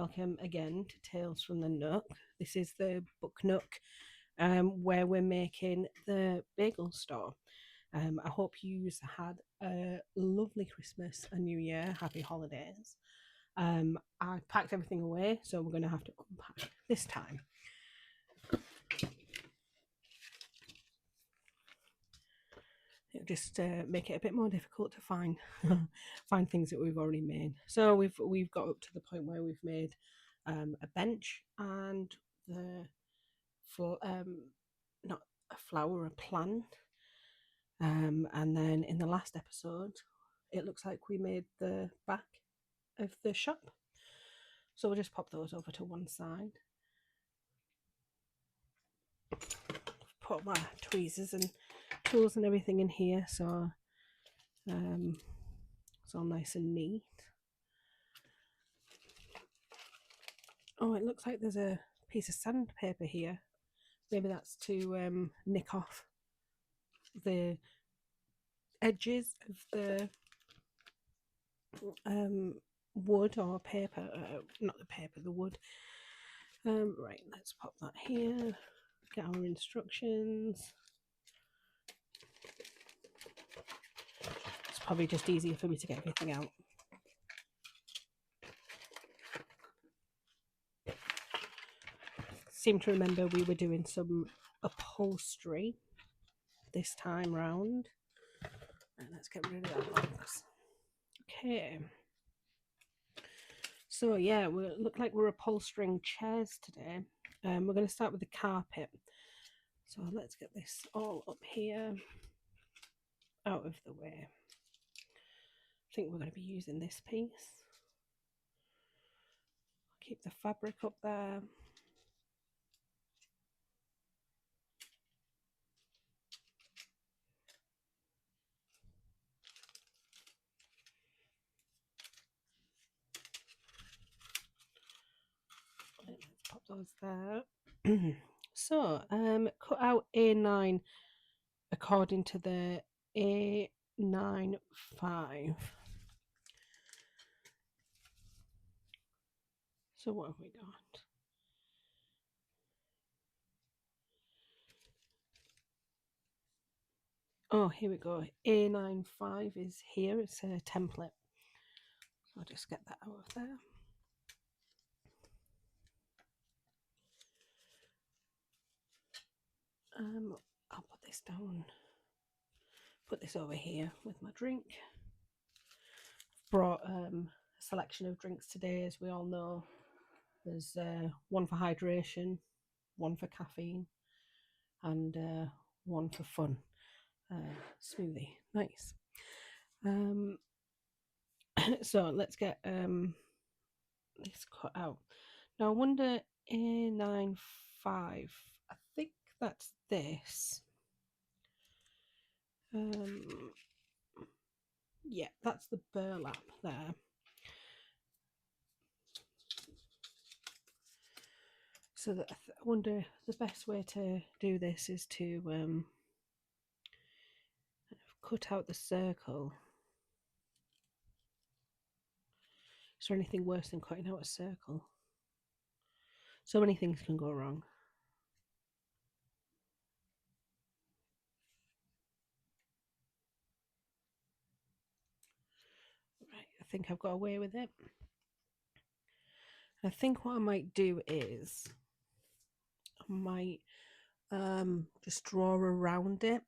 welcome again to Tales from the Nook. This is the book Nook where we're making the bagel store. I hope you had a lovely Christmas and New Year. Happy holidays. I packed everything away, so we're going to have to unpack this time. It'll just make it a bit more difficult to find find things that we've already made. So we've got up to the point where we've made a bench and the not a flower, a plant. And then in the last episode, it looks like we made the back of the shop. So we'll just pop those over to one side. Put my tweezers and tools and everything in here, so it's all nice and neat. Oh, it looks like there's a piece of sandpaper here. Maybe that's to nick off the edges of the wood or paper. Not the paper, the wood. Right, let's pop that here. Get our instructions. It's probably just easier for me to get everything out. Seem to remember we were doing some upholstery this time round. Right, let's get rid of that box. Okay. So yeah, we look like we're upholstering chairs today. We're going to start with the carpet. So let's get this all up here, out of the way. I think we're going to be using this piece. Keep the fabric up there. Let's pop those there. So, cut out A9 according to the A95. So what have we got? Oh, here we go. A95 is here. It's a template. I'll just get that out of there. I'll put this down. Put this over here with my drink. Brought a selection of drinks today, as we all know. There's one for hydration, one for caffeine, and one for fun. Smoothie, nice. So let's get this cut out. Now I wonder A95. I think that's this. Yeah, that's the burlap there. So that I wonder the best way to do this is to cut out the circle. Is there anything worse than cutting out a circle? So many things can go wrong. Right, I think I've got away with it. I think what I might do is I might just draw around it.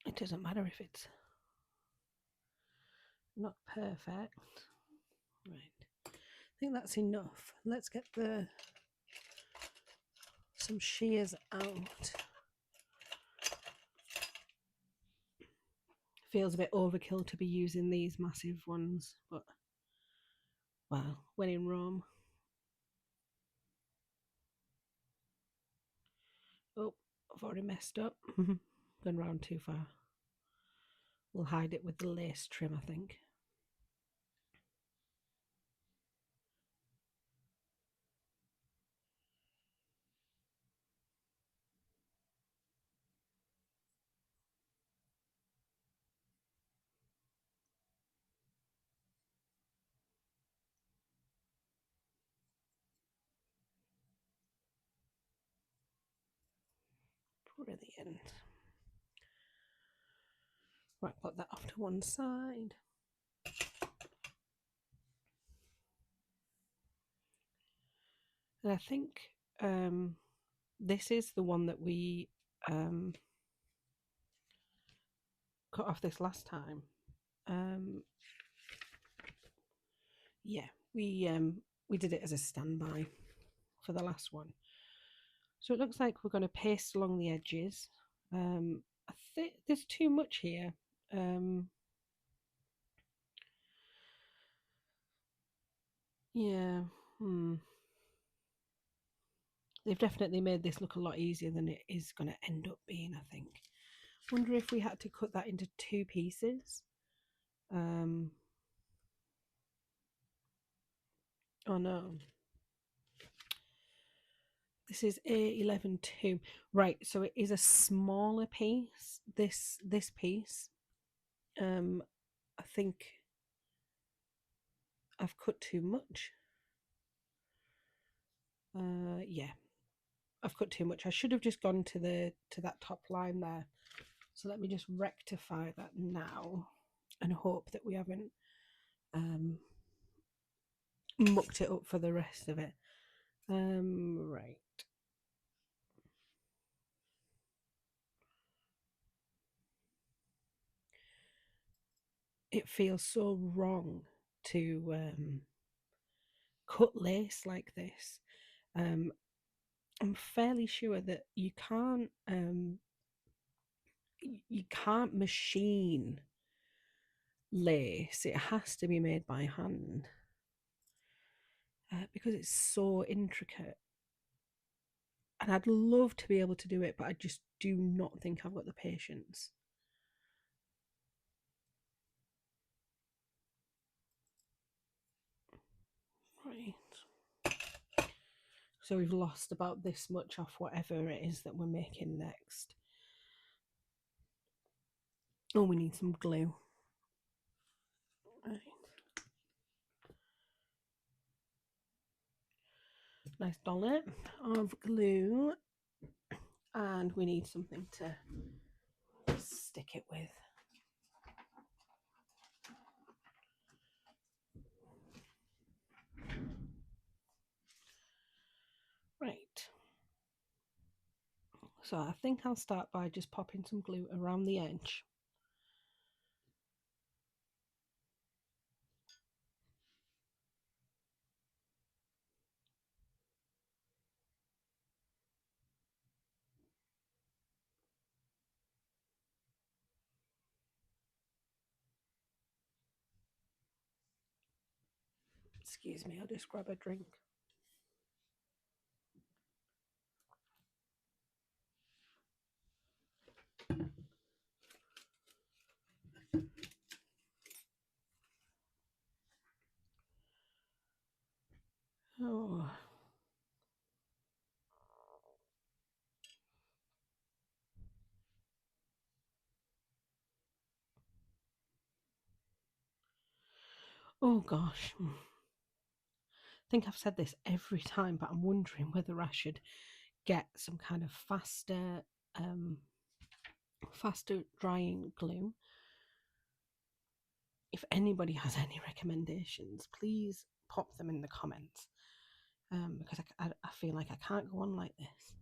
It doesn't matter if it's not perfect. Right, I think that's enough. Let's get some shears out. Feels a bit overkill to be using these massive ones, but well, when in Rome. Oh, I've already messed up. Gone round too far. We'll hide it with the lace trim, I think. Brilliant. Right, put that off to one side. And I think this is the one that we cut off this last time. Yeah, we did it as a standby for the last one. So it looks like we're going to paste along the edges. I think there's too much here. Yeah. They've definitely made this look a lot easier than it is going to end up being, I think. Wonder if we had to cut that into 2 pieces. Oh no. This is A11-2. Right, so it is a smaller piece. This piece. I think I've cut too much. Yeah, I've cut too much. I should have just gone to that top line there. So let me just rectify that now and hope that we haven't mucked it up for the rest of it. Right. It feels so wrong to cut lace like this. I'm fairly sure that you can't machine lace. It has to be made by hand because it's so intricate. And I'd love to be able to do it, but I just do not think I've got the patience. Right. So we've lost about this much off whatever it is that we're making next. Oh, we need some glue. Right. Nice dollop of glue. And we need something to stick it with. Right. So I think I'll start by just popping some glue around the edge. Excuse me, I'll just grab a drink. Oh. Oh gosh. I think I've said this every time, but I'm wondering whether I should get some kind of faster drying glue. If anybody has any recommendations, please pop them in the comments. Because I feel like I can't go on like this.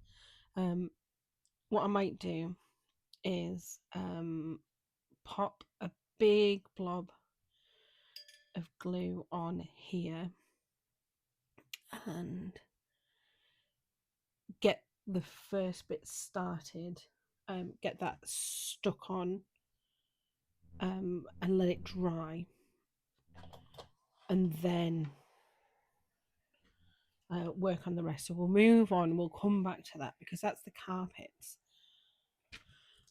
What I might do is pop a big blob of glue on here and get the first bit started, get that stuck on, and let it dry, and then work on the rest. So we'll move on. We'll come back to that because that's the carpets.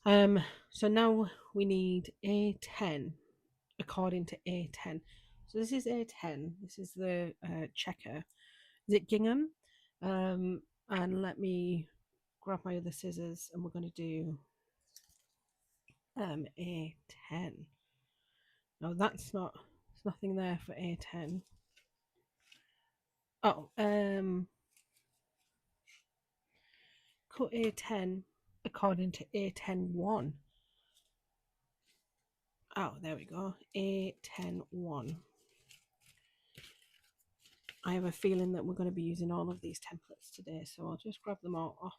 So now we need A10 according to A10. So this is A10. This is the checker. Is it gingham? And let me grab my other scissors, and we're going to do A10. No, that's not. There's nothing there for A10. Oh, cut A10 according to A10-1. Oh, there we go. A10-1. I have a feeling that we're going to be using all of these templates today, so I'll just grab them all off.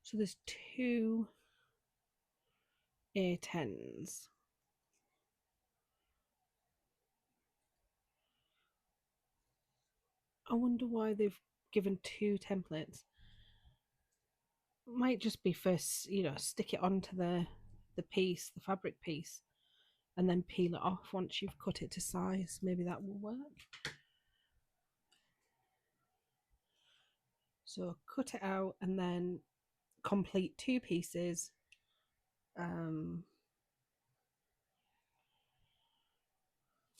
So there's two A10s. I wonder why they've given two templates. Might just be first, stick it onto the piece, the fabric piece, and then peel it off once you've cut it to size. Maybe that will work. So cut it out and then complete two pieces. Um,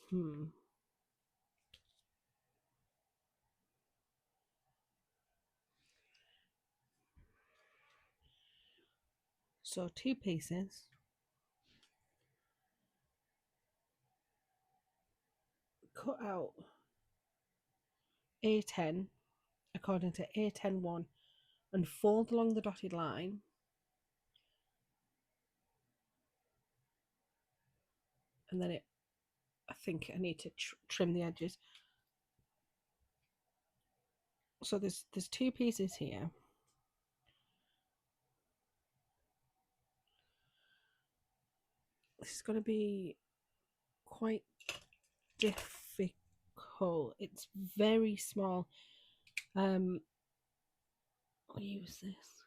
hmm. So two pieces. Cut out A10 according to A10-1 and fold along the dotted line. And then I think I need to trim the edges. So there's two pieces here. This is going to be quite difficult. It's very small. I'll use this.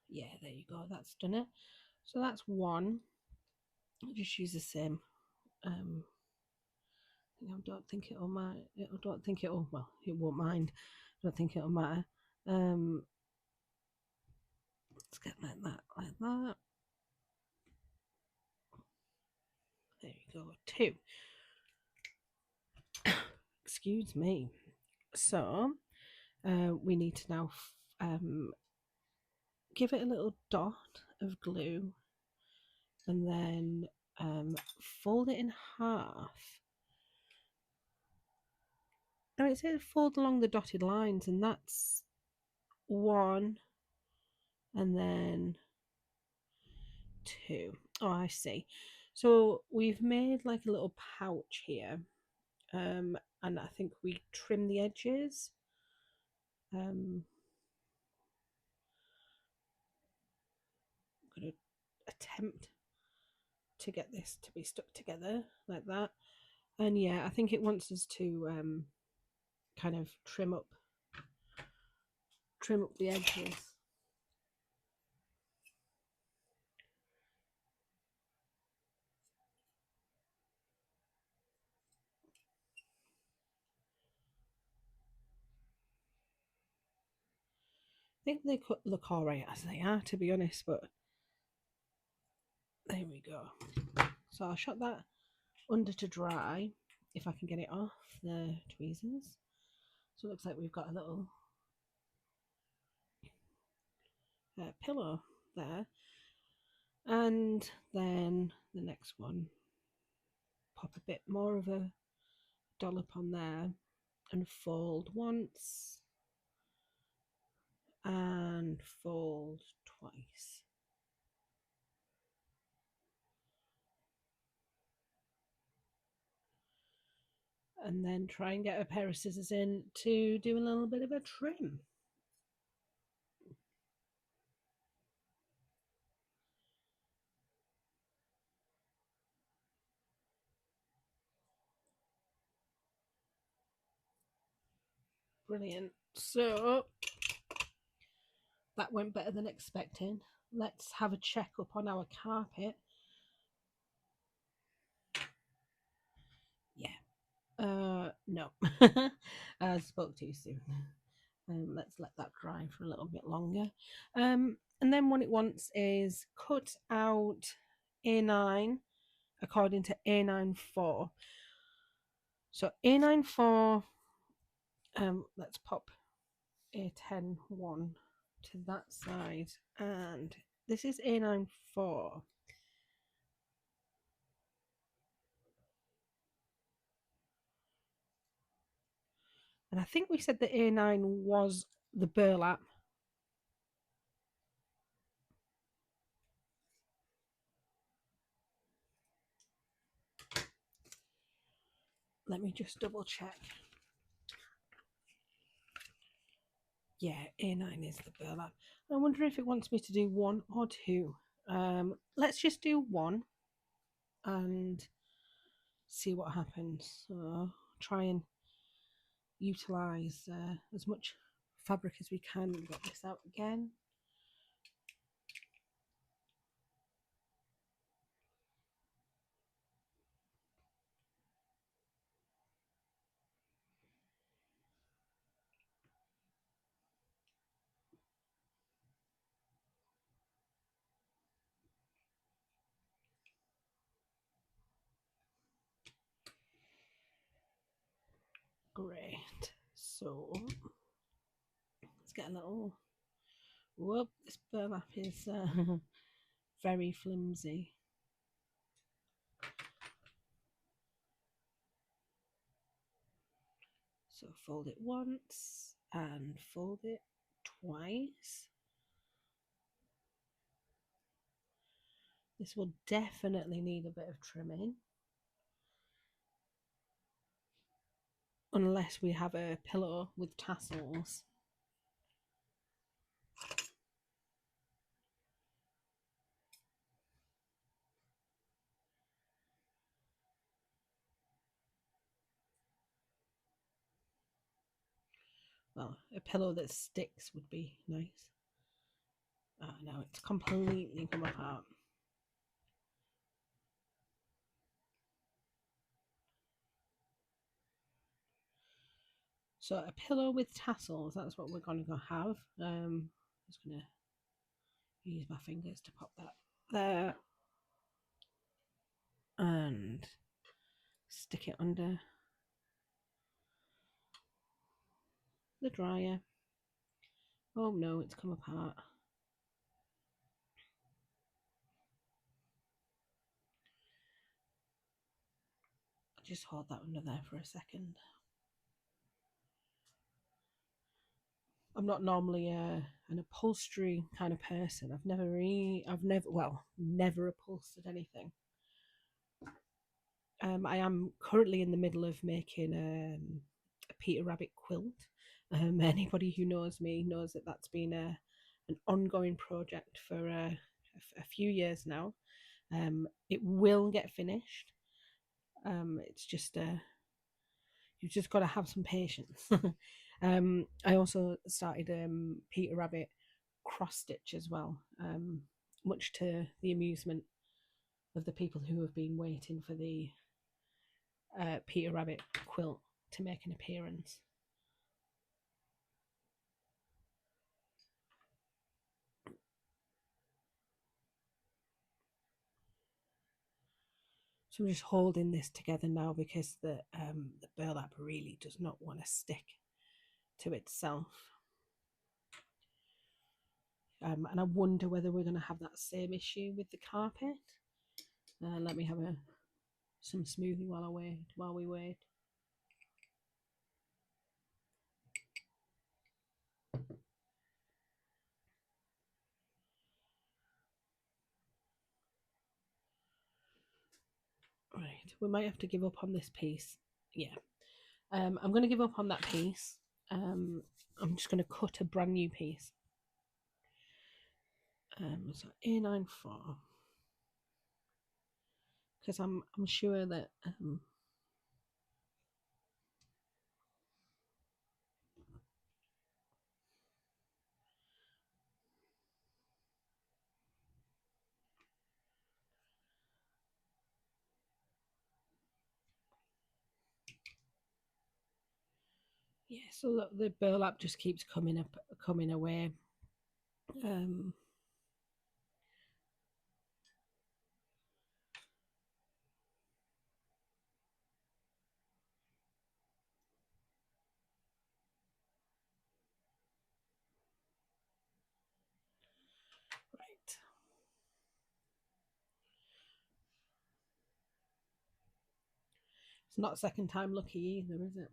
Yeah, there you go. That's done it. So that's one. I'll just use the same. I don't think it'll matter. I don't think it'll. Well, it won't mind. I don't think it'll matter. Let's get like that, like that. There you go. Two. Excuse me. So we need to now give it a little dot of glue and then fold it in half. Now it says fold along the dotted lines, and that's one and then two. Oh, I see. So we've made like a little pouch here, and I think we trim the edges. I'm going to attempt to get this to be stuck together like that. And yeah, I think it wants us to kind of trim up the edges. I think they could look all right as they are, to be honest, but there we go. So I'll shut that under to dry if I can get it off the tweezers. So it looks like we've got a little pillow there. And then the next one, pop a bit more of a dollop on there and fold once and fold twice. And then try and get a pair of scissors in to do a little bit of a trim. Brilliant. So that went better than expecting. Let's have a check up on our carpet. No. I spoke too soon. Let's let that dry for a little bit longer. And then what it wants is cut out A9 according to A94. So A94, let's pop A10 to that side. And this is A94. And I think we said that A9 was the burlap. Let me just double check. Yeah, A9 is the burlap. I wonder if it wants me to do one or two. Let's just do one and see what happens. So try and utilize as much fabric as we can. Get this out again. Great. So let's get a little. Whoop! This burlap is very flimsy. So fold it once and fold it twice. This will definitely need a bit of trimming. Unless we have a pillow with tassels. Well, a pillow that sticks would be nice. Oh no, it's completely come apart. So a pillow with tassels, that's what we're going to have. Just going to use my fingers to pop that there. And stick it under the dryer. Oh no, it's come apart. I'll just hold that under there for a second. I'm not normally an upholstery kind of person. Never upholstered anything. I am currently in the middle of making a Peter Rabbit quilt. Anybody who knows me knows that that's been an ongoing project for a few years now. It will get finished. It's just you've just got to have some patience. I also started Peter Rabbit cross stitch as well, much to the amusement of the people who have been waiting for the Peter Rabbit quilt to make an appearance. So I'm just holding this together now because the burlap really does not want to stick to itself. And I wonder whether we're going to have that same issue with the carpet. Let me have some smoothie while we wait. Right, we might have to give up on this piece. Yeah, I'm going to give up on that piece. I'm just going to cut a brand new piece. So A94, because I'm sure that Yeah, so look, the burlap just keeps coming up, coming away. Um, right. It's not second time lucky either, is it?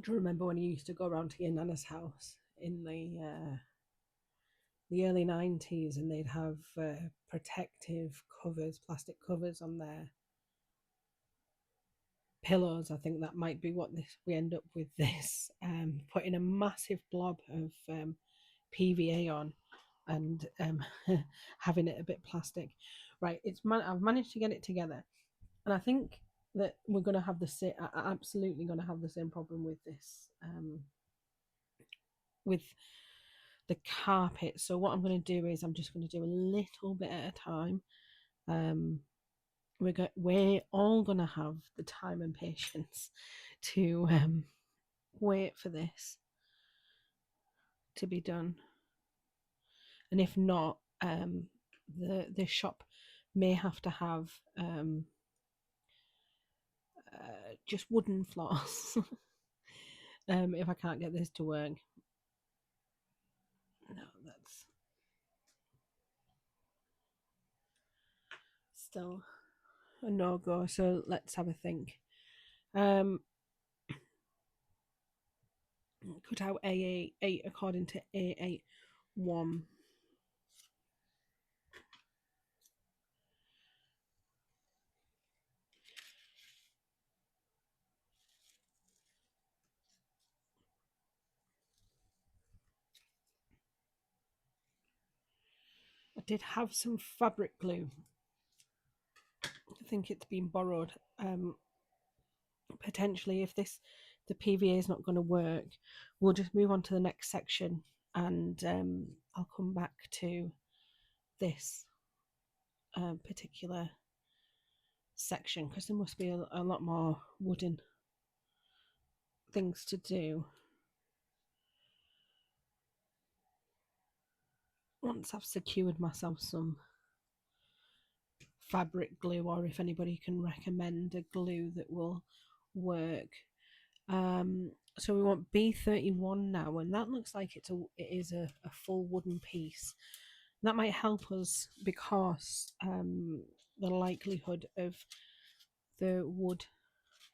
Do you remember when you used to go around to your nana's house in the early 90s and they'd have protective covers, plastic covers on their pillows? I think that might be what this we end up with this, putting a massive blob of PVA on and having it a bit plastic. Right, I've managed to get it together, and I think that we're going to have the same. Absolutely going to have the same problem with this, with the carpet. So what I'm going to do is I'm just going to do a little bit at a time. Um, we're all going to have the time and patience to wait for this to be done, and if not, the shop may have to have just wooden floors if I can't get this to work. No, that's still a no go. So let's have a think. Um, cut out A8 according to A81. I did have some fabric glue. I think it's been borrowed. Potentially, if this the PVA is not going to work, we'll just move on to the next section, and I'll come back to this particular section because there must be a lot more wooden things to do once I've secured myself some fabric glue, or if anybody can recommend a glue that will work. So we want B31 now, and that looks like it is a full wooden piece. That might help us because the likelihood of the wood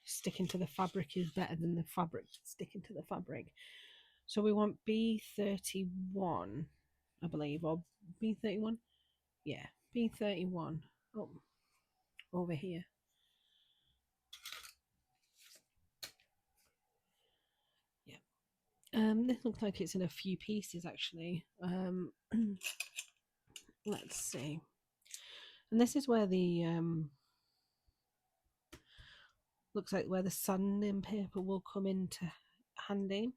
sticking to the fabric is better than the fabric sticking to the fabric. So we want B31, I believe, or B31. Yeah, B31. Oh, over here. Yeah. This looks like it's in a few pieces actually. Let's see. And this is where the looks like where the sanding paper will come into handy,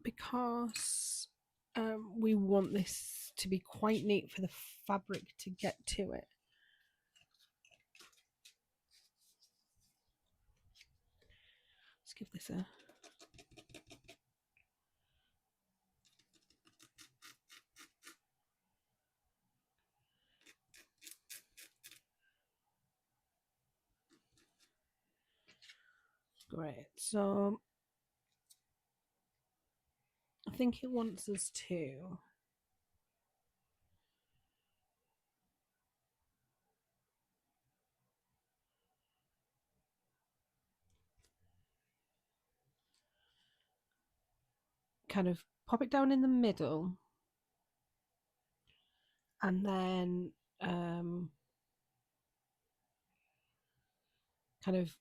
because we want this to be quite neat for the fabric to get to it. Let's give this a great. So I think it wants us to kind of pop it down in the middle, and then kind of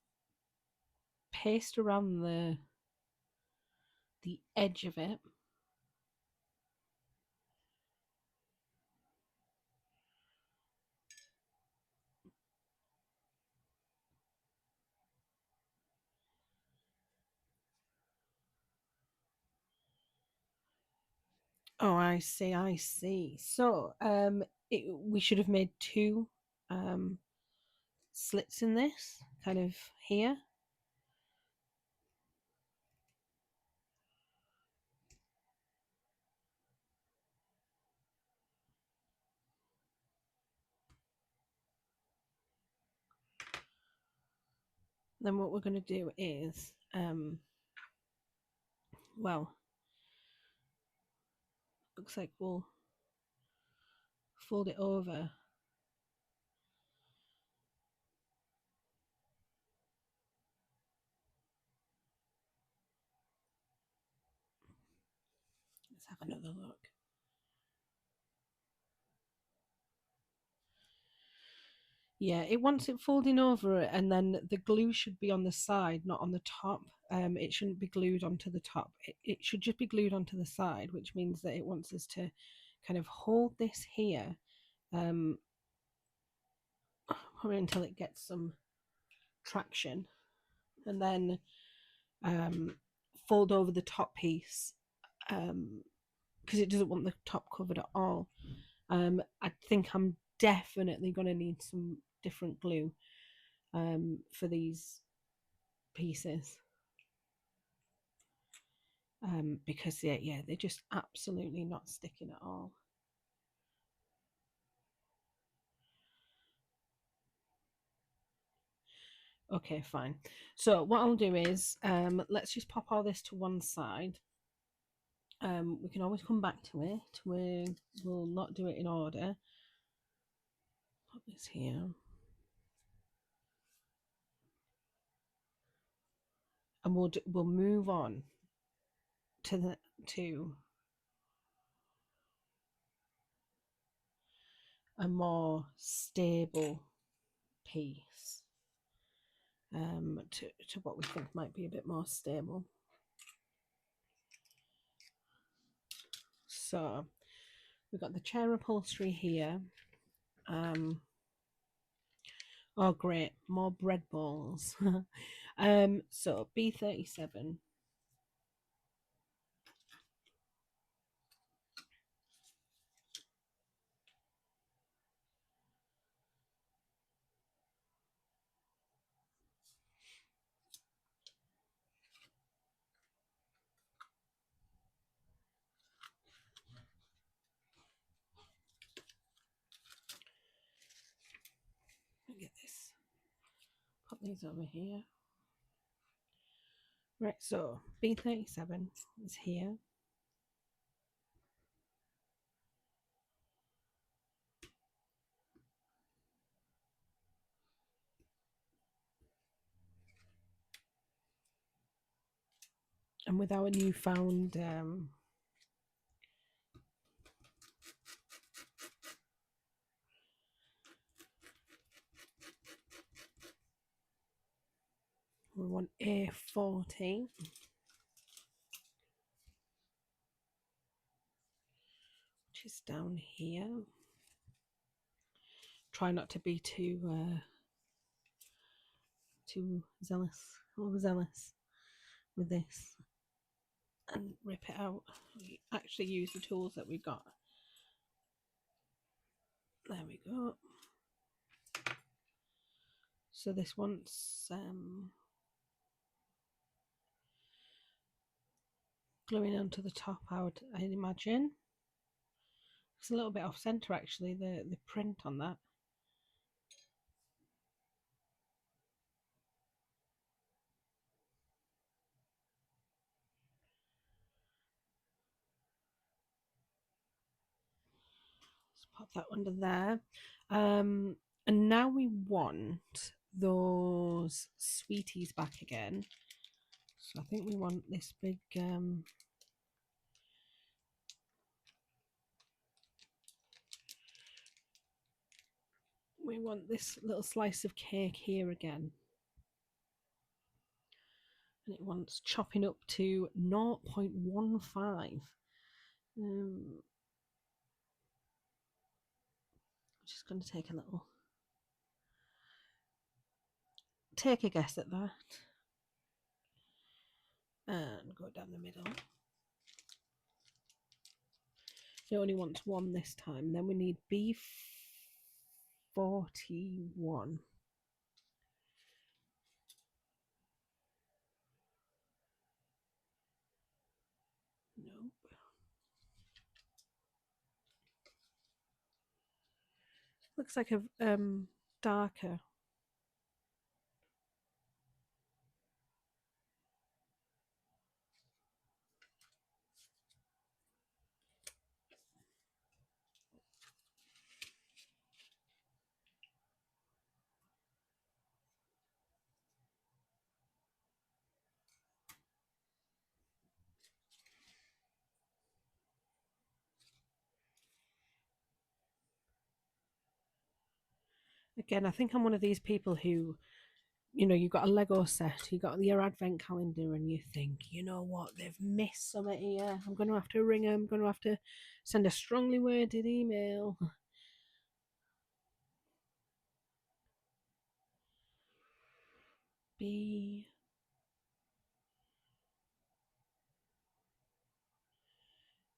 paste around the edge of it. Oh, I see, I see. So, we should have made two um slits in this, kind of here. Then what we're going to do is, well, looks like we'll fold it over. Let's have another look. Yeah, it wants it folding over it, and then the glue should be on the side, not on the top. It shouldn't be glued onto the top. It should just be glued onto the side, which means that it wants us to kind of hold this here, um, probably until it gets some traction, and then um, fold over the top piece because it doesn't want the top covered at all. I think I'm definitely going to need some different glue for these pieces because yeah, they're just absolutely not sticking at all. Okay, fine. So what I'll do is let's just pop all this to one side. We can always come back to it. We'll not do it in order. Put this here. And we'll move on to a more stable piece, to what we think might be a bit more stable. So we've got the chair upholstery here. Oh great, more bread balls. So B37. Get this. Put these over here. Right, so B37 is here. And with our newfound we want A40, which is down here. Try not to be too overzealous with this, and rip it out. We actually use the tools that we got. There we go. So this wants gluing onto the top, I'd imagine. It's a little bit off center actually, the print on that. Let's pop that under there. And now we want those sweeties back again. So I think we want this big we want this little slice of cake here again. and it wants chopping up to 0.15. Just going to take a guess at that, and go down the middle. It only wants one this time. Then we need B41. Nope. Looks like a darker. Again, I think I'm one of these people who, you've got a Lego set, you've got your advent calendar, and you think, you know what, they've missed something here. I'm going to have to ring them. I'm going to have to send a strongly worded email.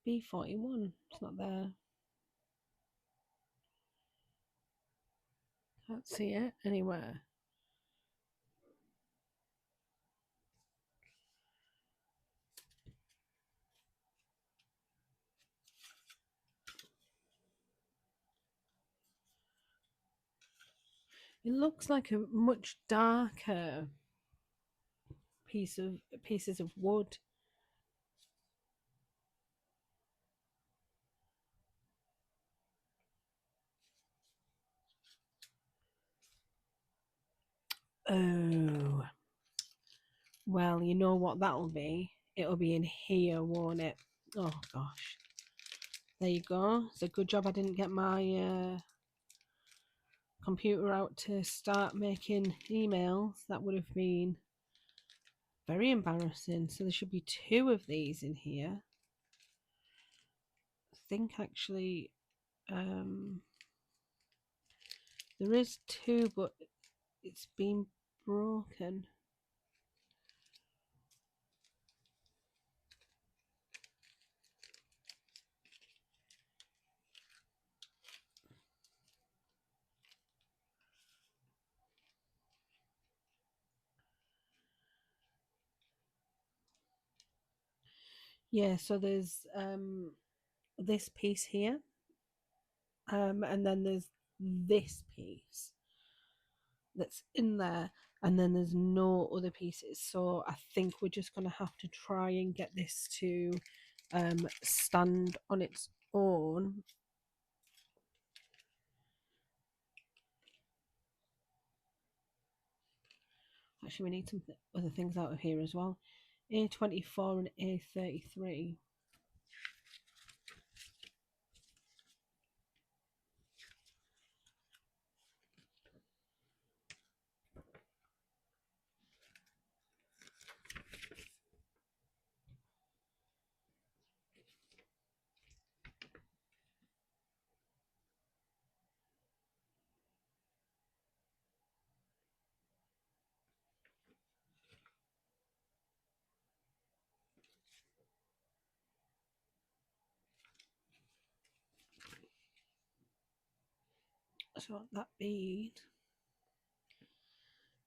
B41. It's not there. Can't see it anywhere. It looks like a much darker pieces of wood. Oh, well, you know what that'll be? It'll be in here, won't it? Oh gosh. There you go. It's a good job I didn't get my computer out to start making emails. That would have been very embarrassing. So there should be 2 of these in here. I think actually there is 2, but it's been broken. Yeah, so there's this piece here, and then there's this piece that's in there, and then there's no other pieces. So I think we're just gonna have to try and get this to stand on its own. Actually, we need some other things out of here as well. A24 and A33. So that bead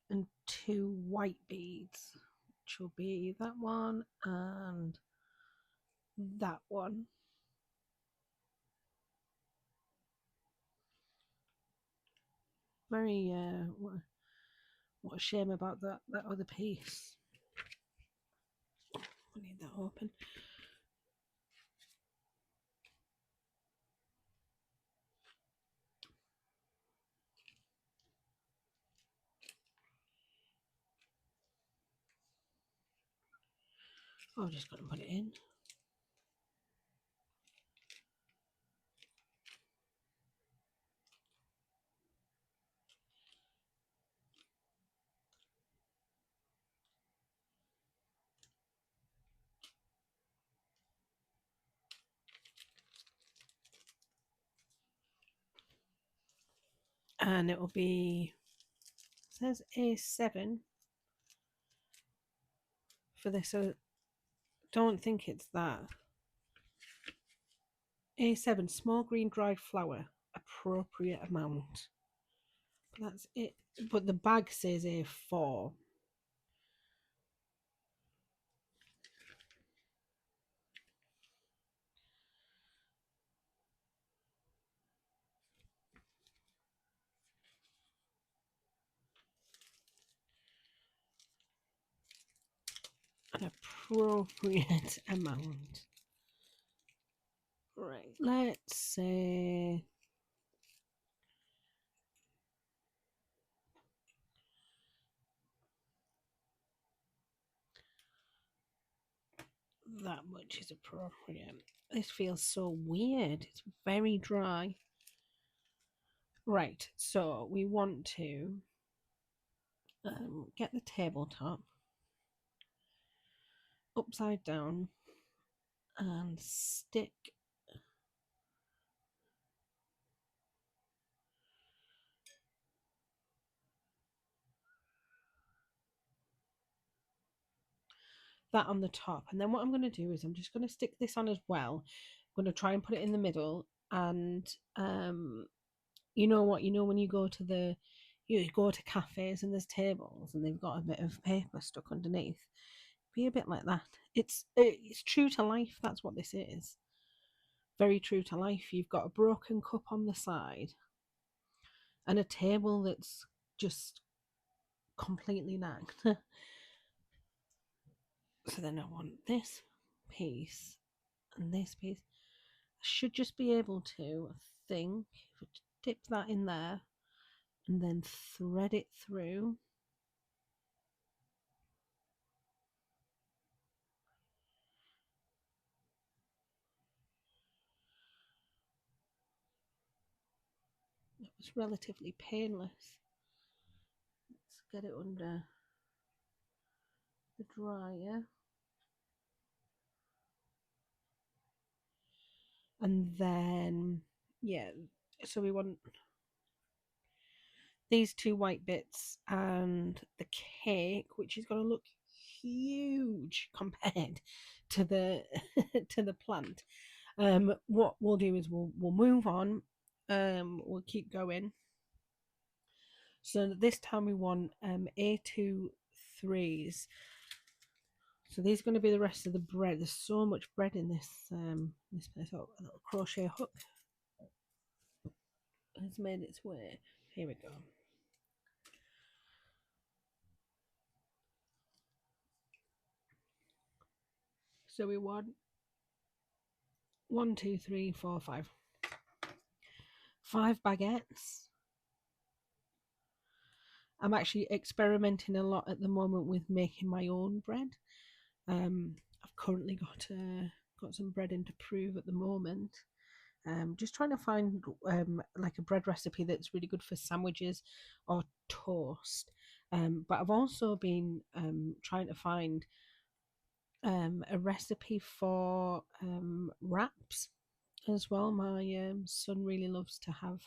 and 2 white beads, which will be that one and that one. Very what a shame about that other piece. I need that open. Oh, I've just got to put it in. and it will be, it says A7 for this, so don't think it's that. A7, small green dried flour, appropriate amount. But that's it. But the bag says A4. An appropriate amount. Right, let's say that much is appropriate. This feels so weird. It's very dry. Right, so we want to get the tabletop upside down and stick that on the top. And then what I'm going to do is I'm just going to stick this on as well. I'm going to try and put it in the middle. And you know what? You know when you go to you go to cafes and there's tables and they've got a bit of paper stuck underneath. Be a bit like that. It's true to life. That's what this is. Very true to life. You've got a broken cup on the side and a table that's just completely nagged. So then I want this piece and this piece. I should just be able to, I think, if I dip that in there and then thread it through. It was relatively painless. Let's get it under the dryer. And then, yeah, so we want these two white bits and the cake, which is going to look huge compared to the to the plant. What we'll do is we'll move on. We'll keep going. So this time we want A2 threes. So these are going to be the rest of the bread. There's so much bread in this place. Oh, a little crochet hook has made its way. Here we go. So we want 1, 2, 3, 4, 5. 5 baguettes. I'm actually experimenting a lot at the moment with making my own bread. I've currently got some bread in to prove at the moment. Just trying to find like a bread recipe that's really good for sandwiches or toast. But I've also been trying to find a recipe for wraps as well. My son really loves to have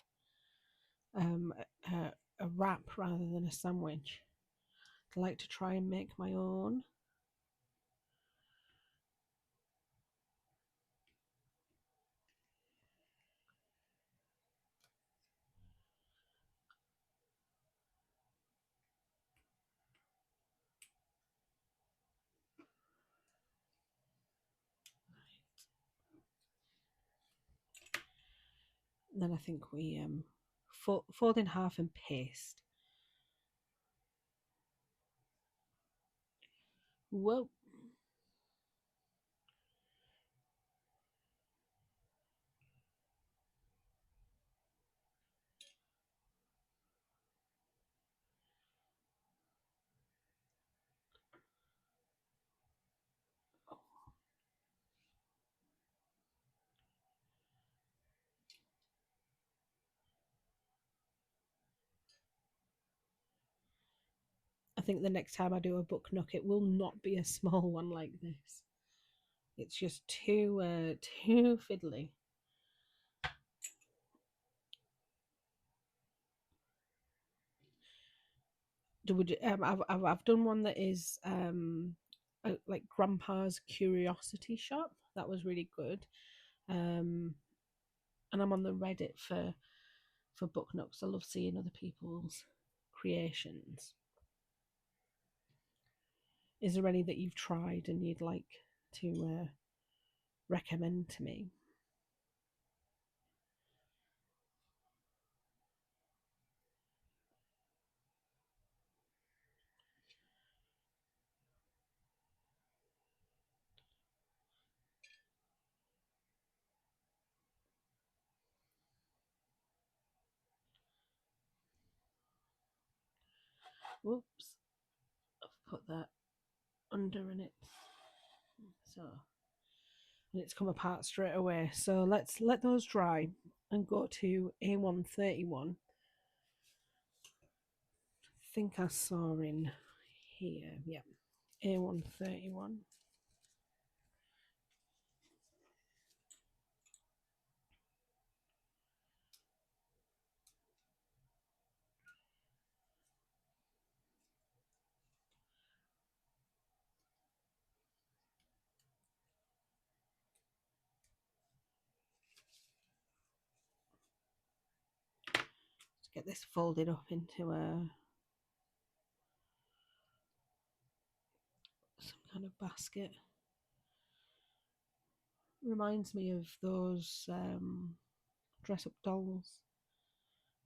um, a wrap rather than a sandwich. I like to try and make my own. Then I think we fold in half and paste. Whoa. I think the next time I do a book nook, it will not be a small one like this. It's just too fiddly. I've done one that is like Grandpa's Curiosity Shop. That was really good. Um, and I'm on the Reddit for book nooks. I love seeing other people's creations. Is there any that you've tried and you'd like to recommend to me? Whoops, I've put that under and it's come apart straight away. So let's let those dry and go to A131. I think I saw in here. Yeah, A131. Let's get this folded up into some kind of basket. Reminds me of those dress up dolls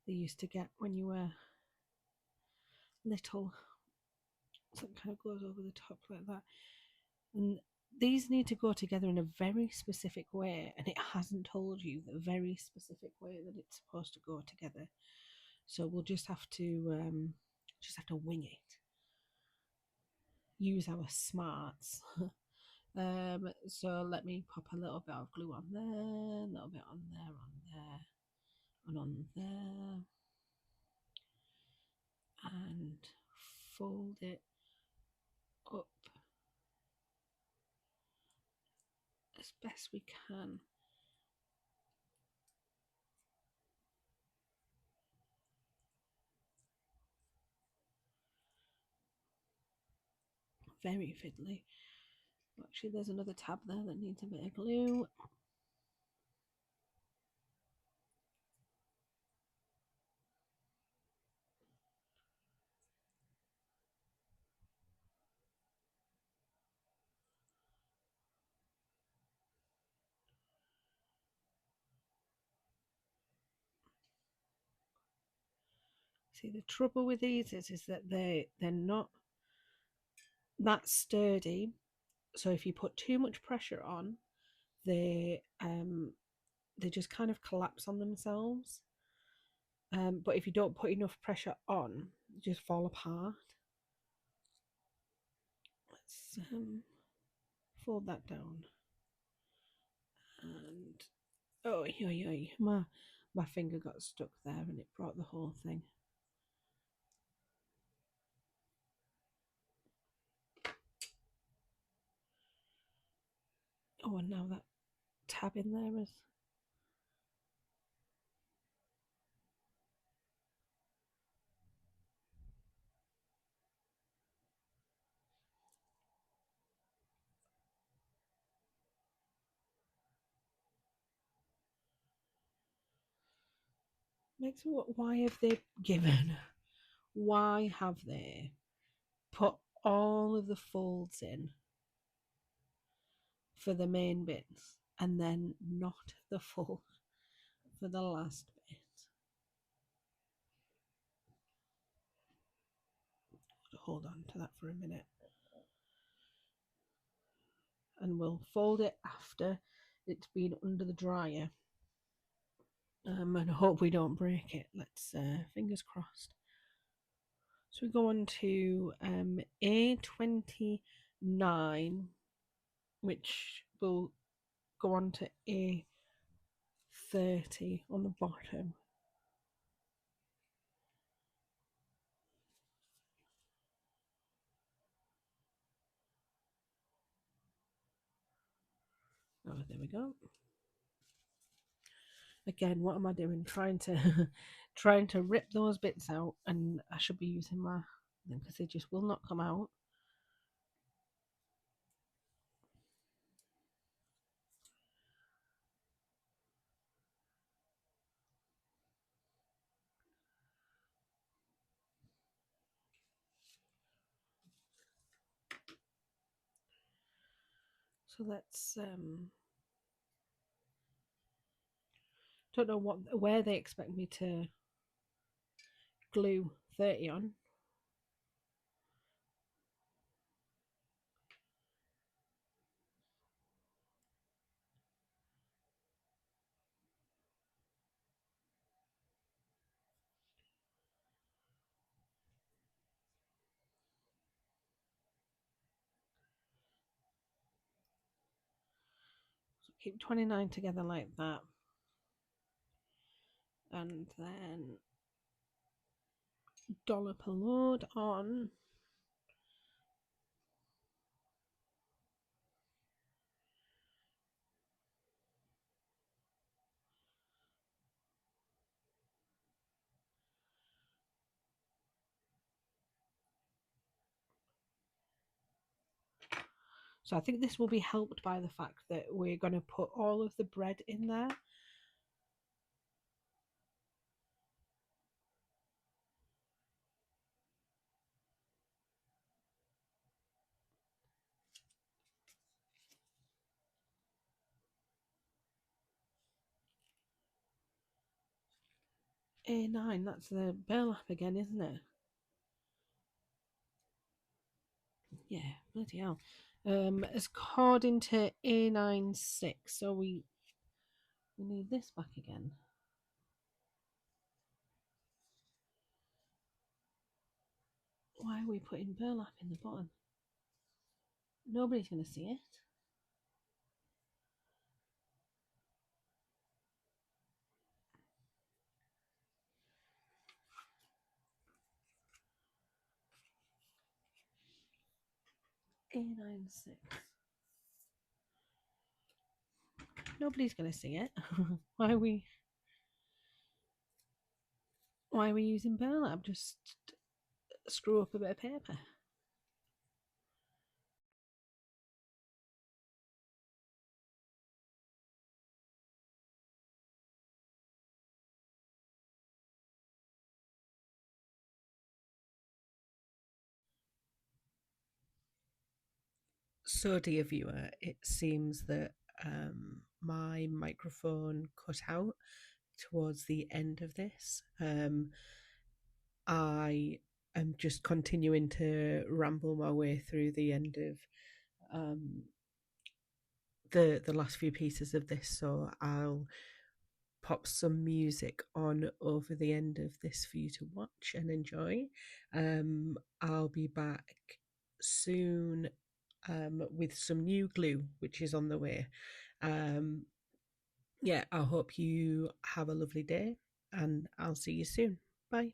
they used to get when you were little. Something kind of goes over the top like that. And these need to go together in a very specific way, and it hasn't told you the very specific way that it's supposed to go together. So we'll just have to wing it. Use our smarts. So let me pop a little bit of glue on there, a little bit on there, and on there, and fold it up as best we can. Very fiddly. Actually, there's another tab there that needs a bit of glue. See, the trouble with these is that they're not that sturdy. So if you put too much pressure on, they they just kind of collapse on themselves. But if you don't put enough pressure on, they just fall apart. Let's fold that down. And oh, my finger got stuck there, and it brought the whole thing. Oh, and now that tab in there is. Makes me what? Why have they given? Why have they put all of the folds in for the main bits and then not the fold for the last bit? Hold on to that for a minute, and we'll fold it after it's been under the dryer, and hope we don't break it. Let's fingers crossed. So we go on to A29, which will go on to A30 on the bottom. Oh, there we go. Again, what am I doing? Trying to trying to rip those bits out, and I should be using them because they just will not come out. So let's don't know where they expect me to glue 30 on. So keep 29 together like that. And then dollop a load on. So I think this will be helped by the fact that we're going to put all of the bread in there. A9, that's the burlap again, isn't it? Yeah, bloody hell. According to A96, so we need this back again. Why are we putting burlap in the bottom? Nobody's going to see it. A96. Nobody's going to see it. Why are we using burlap? Just screw up a bit of paper. So, dear viewer, it seems that my microphone cut out towards the end of this. I am just continuing to ramble my way through the end of the last few pieces of this, so I'll pop some music on over the end of this for you to watch and enjoy. I'll be back soon with some new glue, which is on the way. Yeah, I hope you have a lovely day, and I'll see you soon. Bye.